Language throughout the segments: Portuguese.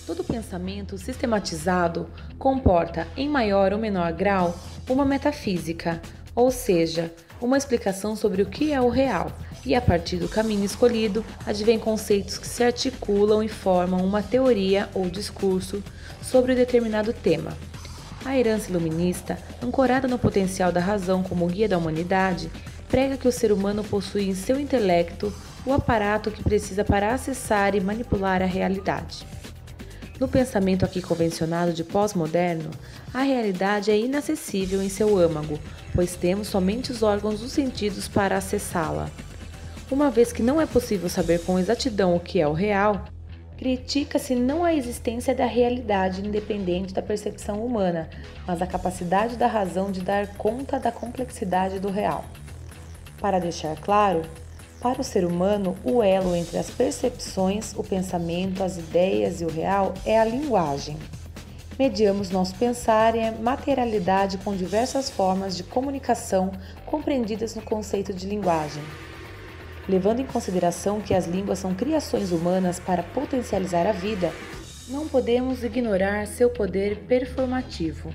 Todo pensamento sistematizado comporta, em maior ou menor grau, uma metafísica, ou seja, uma explicação sobre o que é o real, e a partir do caminho escolhido, advêm conceitos que se articulam e formam uma teoria ou discurso sobre um determinado tema. A herança iluminista, ancorada no potencial da razão como guia da humanidade, prega que o ser humano possui em seu intelecto o aparato que precisa para acessar e manipular a realidade. No pensamento aqui convencionado de pós-moderno, a realidade é inacessível em seu âmago, pois temos somente os órgãos dos sentidos para acessá-la. Uma vez que não é possível saber com exatidão o que é o real, critica-se não a existência da realidade independente da percepção humana, mas a capacidade da razão de dar conta da complexidade do real. Para deixar claro, para o ser humano, o elo entre as percepções, o pensamento, as ideias e o real é a linguagem. Mediamos nosso pensar e a materialidade com diversas formas de comunicação compreendidas no conceito de linguagem. Levando em consideração que as línguas são criações humanas para potencializar a vida, não podemos ignorar seu poder performativo.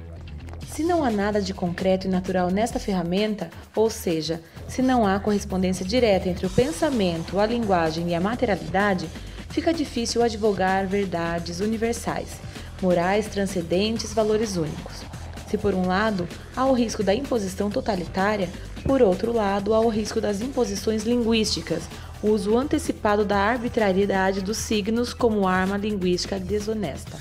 Se não há nada de concreto e natural nesta ferramenta, ou seja, se não há correspondência direta entre o pensamento, a linguagem e a materialidade, fica difícil advogar verdades universais, morais transcendentes, valores únicos. Se por um lado há o risco da imposição totalitária, por outro lado há o risco das imposições linguísticas, o uso antecipado da arbitrariedade dos signos como arma linguística desonesta.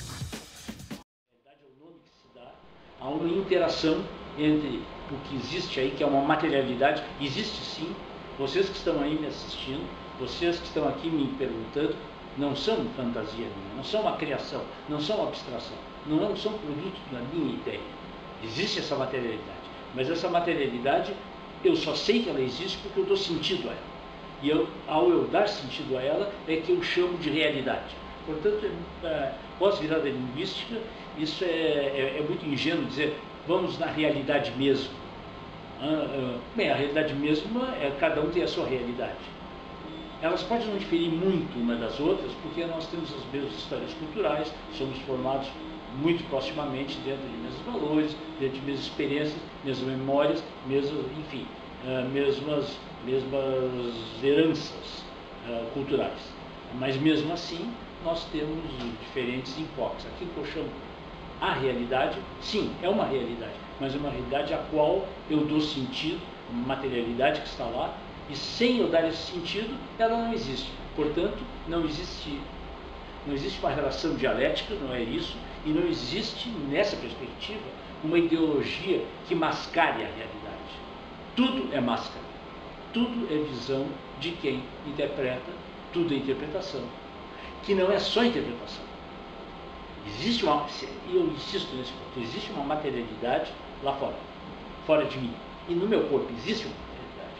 Há uma interação entre o que existe aí, que é uma materialidade, existe sim. Vocês que estão aí me assistindo, vocês que estão aqui me perguntando, não são fantasia minha, não são uma criação, não são uma abstração, não são produto da minha ideia. Existe essa materialidade, mas essa materialidade eu só sei que ela existe porque eu dou sentido a ela. E ao eu dar sentido a ela é que eu chamo de realidade. Portanto, pós-virada linguística, isso é muito ingênuo dizer, vamos na realidade mesmo. Bem, a realidade mesmo cada um tem a sua realidade. Elas podem não diferir muito uma das outras, porque nós temos as mesmas histórias culturais, somos formados muito proximamente dentro de mesmos valores, dentro de mesmas experiências, mesmas memórias, enfim, mesmas heranças culturais. Mas mesmo assim, nós temos diferentes enfoques. Aquilo que eu chamo a realidade, sim, é uma realidade, mas é uma realidade a qual eu dou sentido, uma materialidade que está lá, e sem eu dar esse sentido, ela não existe. Portanto, não existe uma relação dialética, não é isso, e não existe, nessa perspectiva, uma ideologia que mascare a realidade. Tudo é máscara, tudo é visão de quem interpreta, tudo é interpretação, que não é só interpretação. Existe e eu insisto nesse ponto, existe uma materialidade lá fora de mim. E no meu corpo existe uma materialidade.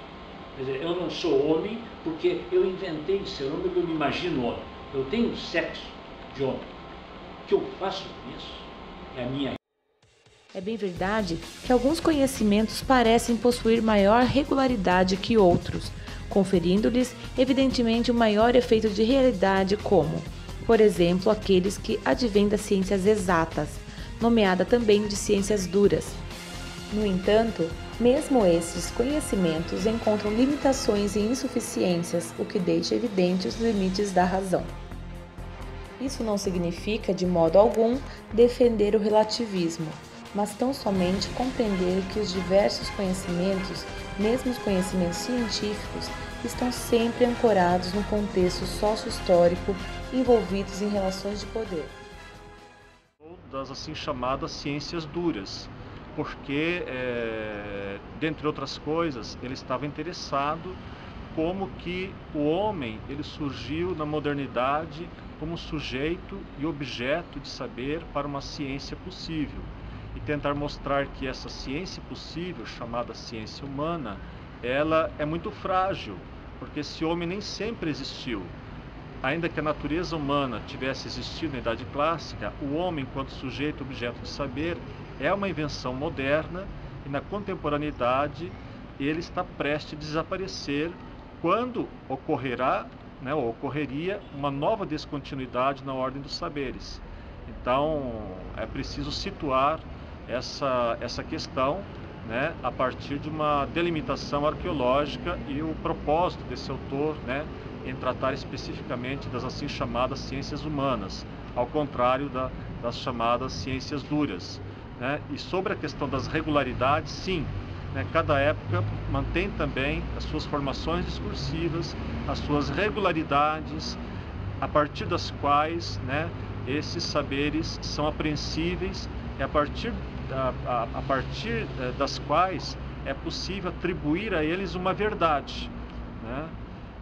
Quer dizer, eu não sou homem porque eu inventei de ser homem, porque eu me imagino homem. Eu tenho sexo de homem. O que eu faço com isso é a minha. É bem verdade que alguns conhecimentos parecem possuir maior regularidade que outros, conferindo-lhes evidentemente um maior efeito de realidade como, por exemplo, aqueles que advêm das ciências exatas, nomeada também de ciências duras. No entanto, mesmo esses conhecimentos encontram limitações e insuficiências, o que deixa evidente os limites da razão. Isso não significa, de modo algum, defender o relativismo, mas tão somente compreender que os diversos conhecimentos, mesmo os conhecimentos científicos, estão sempre ancorados no contexto sócio-histórico, envolvidos em relações de poder. Das assim chamadas ciências duras, porque, dentre outras coisas, ele estava interessado como que o homem ele surgiu na modernidade como sujeito e objeto de saber para uma ciência possível, e tentar mostrar que essa ciência possível, chamada ciência humana, ela é muito frágil, porque esse homem nem sempre existiu. Ainda que a natureza humana tivesse existido na Idade Clássica, o homem, enquanto sujeito objeto de saber, é uma invenção moderna, e na contemporaneidade ele está prestes a desaparecer quando ocorreria uma nova descontinuidade na ordem dos saberes. Então, é preciso situar essa questão, né, a partir de uma delimitação arqueológica, e o propósito desse autor, né, em tratar especificamente das assim chamadas ciências humanas, ao contrário das chamadas ciências duras, né? E sobre a questão das regularidades, sim, né, cada época mantém também as suas formações discursivas, as suas regularidades, a partir das quais, né, esses saberes são apreensíveis, e a partir das quais é possível atribuir a eles uma verdade, né?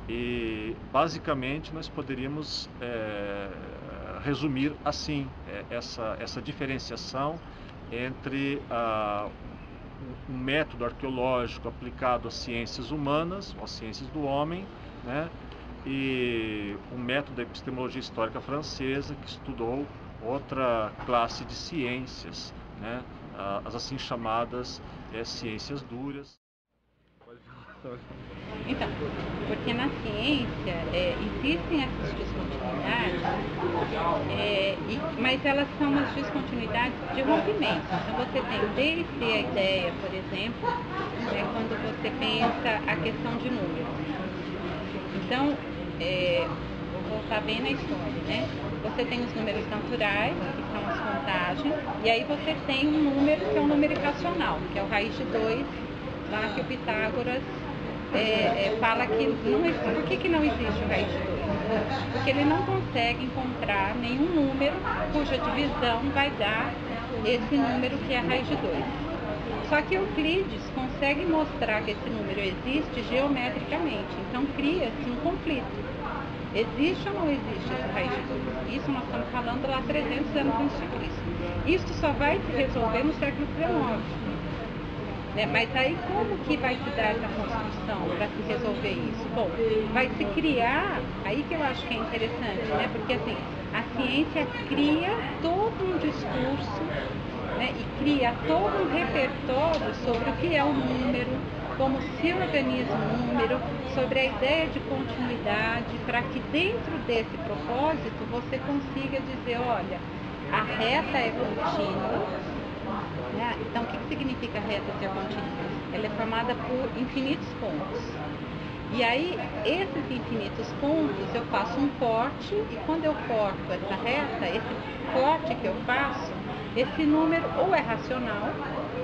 E basicamente nós poderíamos resumir assim essa diferenciação entre um método arqueológico aplicado às ciências humanas, às ciências do homem, né, e um método da epistemologia histórica francesa, que estudou outra classe de ciências, né, as assim chamadas ciências duras. Então, porque na ciência existem essas descontinuidades, mas elas são umas descontinuidades de rompimento. Então você tem desde a ideia, por exemplo, quando você pensa a questão de números. Então, vou voltar bem na história, né? Você tem os números naturais, que são as contagens, e aí você tem um número que é um número irracional, que é o raiz de 2, lá que o Pitágoras fala que não existe. Por que não existe o raiz de 2? Porque ele não consegue encontrar nenhum número cuja divisão vai dar esse número que é a raiz de 2. Só que Euclides consegue mostrar que esse número existe geometricamente, então cria-se um conflito. Existe ou não existe esse raiz de 2? Isso nós estamos falando lá 300 anos antes de Cristo. Isso só vai se resolver no século XIX. Mas aí como que vai se dar essa construção para se resolver isso? Bom, vai se criar, aí que eu acho que é interessante, né? Porque assim, a ciência cria todo um discurso, né? E cria todo um repertório sobre o que é o número, como se organiza o número, sobre a ideia de continuidade, para que dentro desse propósito você consiga dizer, olha, a reta é contínua. Então, o que significa reta ser contínua? Ela é formada por infinitos pontos. E aí, esses infinitos pontos, eu faço um corte, e quando eu corto essa reta, esse corte que eu faço, esse número ou é racional,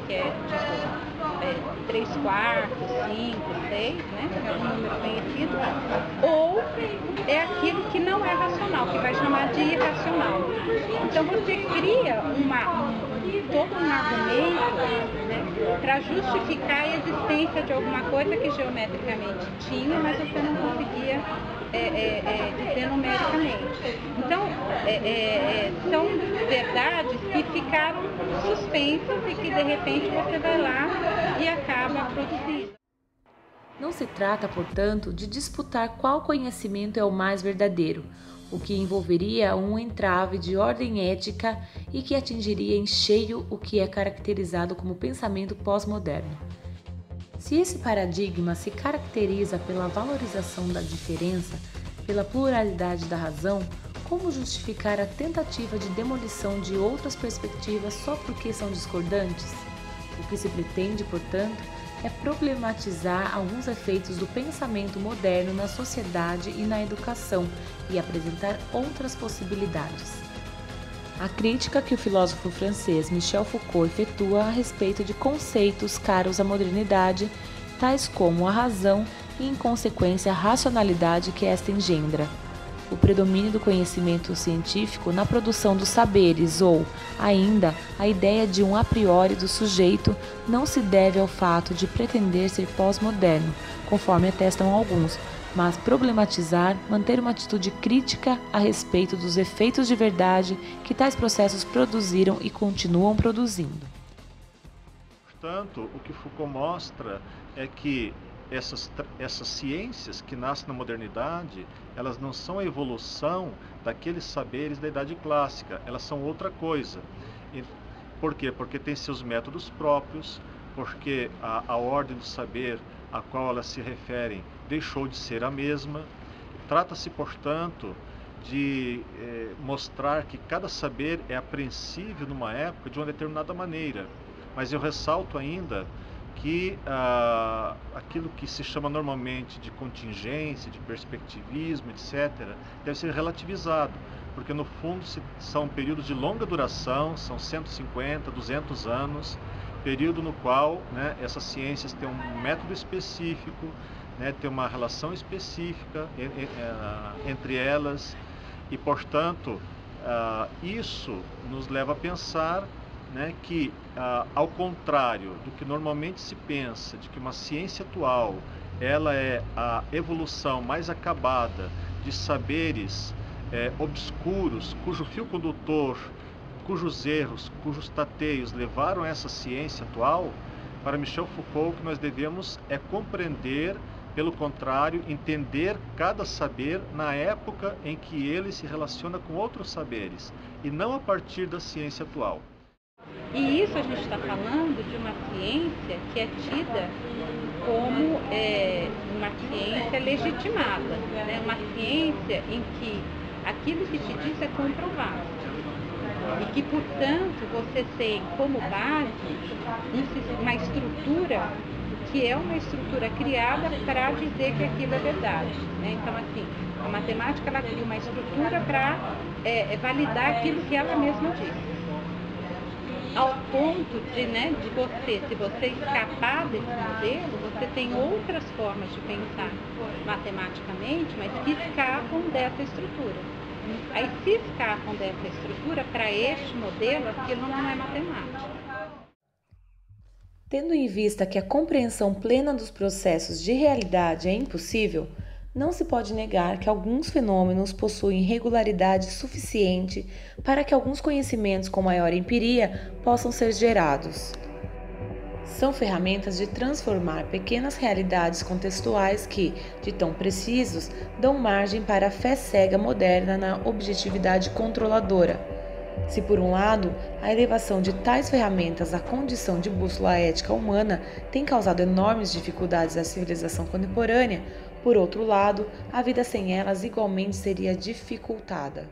que é tipo 3 quartos, 5, 6, né? Que é um número conhecido, ou é aquilo que não é racional, que vai chamar de irracional. Então, você cria todo um argumento, né, para justificar a existência de alguma coisa que geometricamente tinha, mas você não conseguia dizer numericamente. Então, são verdades que ficaram suspensas e que de repente você vai lá e acaba produzindo. Não se trata, portanto, de disputar qual conhecimento é o mais verdadeiro, o que envolveria um entrave de ordem ética e que atingiria em cheio o que é caracterizado como pensamento pós-moderno. Se esse paradigma se caracteriza pela valorização da diferença, pela pluralidade da razão, como justificar a tentativa de demolição de outras perspectivas só porque são discordantes? O que se pretende, portanto, é problematizar alguns efeitos do pensamento moderno na sociedade e na educação e apresentar outras possibilidades. A crítica que o filósofo francês Michel Foucault efetua a respeito de conceitos caros à modernidade, tais como a razão e, em consequência, a racionalidade que esta engendra. O predomínio do conhecimento científico na produção dos saberes ou, ainda, a ideia de um a priori do sujeito não se deve ao fato de pretender ser pós-moderno, conforme atestam alguns, mas problematizar, manter uma atitude crítica a respeito dos efeitos de verdade que tais processos produziram e continuam produzindo. Portanto, o que Foucault mostra é que essas ciências que nascem na modernidade, elas não são a evolução daqueles saberes da Idade Clássica, elas são outra coisa. E por quê? Porque tem seus métodos próprios, porque a ordem do saber a qual elas se referem deixou de ser a mesma. Trata-se, portanto, de mostrar que cada saber é apreensível numa época de uma determinada maneira. Mas eu ressalto ainda que aquilo que se chama normalmente de contingência, de perspectivismo, etc., deve ser relativizado, porque no fundo são períodos de longa duração, são 150, 200 anos, período no qual, né, essas ciências têm um método específico, né, tem uma relação específica entre elas, e portanto isso nos leva a pensar, né, que ao contrário do que normalmente se pensa, de que uma ciência atual ela é a evolução mais acabada de saberes obscuros, cujo fio condutor, cujos erros, cujos tateios levaram a essa ciência atual, para Michel Foucault, o que nós devemos é compreender, pelo contrário, entender cada saber na época em que ele se relaciona com outros saberes, e não a partir da ciência atual. E isso a gente está falando de uma ciência que é tida como uma ciência legitimada, né? Uma ciência em que aquilo que se diz é comprovado. E que, portanto, você tem como base uma estrutura que é uma estrutura criada para dizer que aquilo é verdade, né? Então, assim, a matemática ela cria uma estrutura para validar aquilo que ela mesma diz. Ao ponto de você, se você escapar desse modelo, você tem outras formas de pensar matematicamente, mas que escapam dessa estrutura. Aí, se escapam dessa estrutura, para este modelo, aquilo não é matemática. Tendo em vista que a compreensão plena dos processos de realidade é impossível, não se pode negar que alguns fenômenos possuem regularidade suficiente para que alguns conhecimentos com maior empiria possam ser gerados. São ferramentas de transformar pequenas realidades contextuais que, de tão precisos, dão margem para a fé cega moderna na objetividade controladora. Se, por um lado, a elevação de tais ferramentas à condição de bússola ética humana tem causado enormes dificuldades à civilização contemporânea, por outro lado, a vida sem elas igualmente seria dificultada.